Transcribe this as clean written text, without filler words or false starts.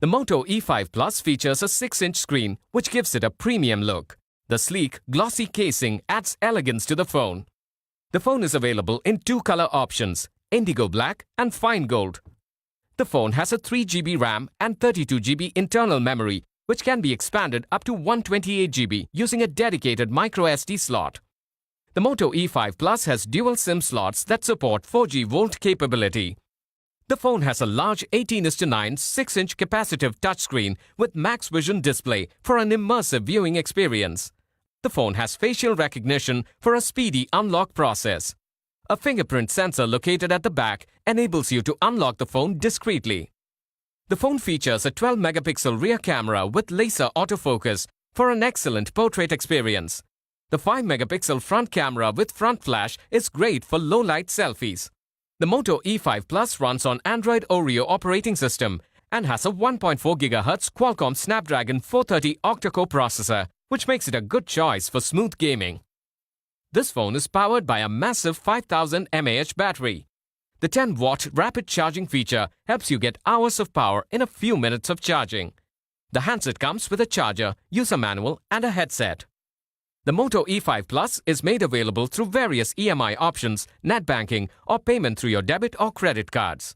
The Moto E5 Plus features a 6-inch screen which gives it a premium look. The sleek, glossy casing adds elegance to the phone. The phone is available in two color options, indigo black and fine gold. The phone has a 3GB RAM and 32GB internal memory, which can be expanded up to 128GB using a dedicated microSD slot. The Moto E5 Plus has dual SIM slots that support 4G Volt capability. The phone has a large 18:9 6-inch capacitive touchscreen with Max Vision display for an immersive viewing experience. The phone has facial recognition for a speedy unlock process. A fingerprint sensor located at the back enables you to unlock the phone discreetly. The phone features a 12-megapixel rear camera with laser autofocus for an excellent portrait experience. The 5-megapixel front camera with front flash is great for low-light selfies. The Moto E5 Plus runs on Android Oreo operating system and has a 1.4 GHz Qualcomm Snapdragon 430 octa-core processor, which makes it a good choice for smooth gaming. This phone is powered by a massive 5000 mAh battery. The 10-watt rapid charging feature helps you get hours of power in a few minutes of charging. The handset comes with a charger, user manual, and a headset. The Moto E5 Plus is made available through various EMI options, net banking, or payment through your debit or credit cards.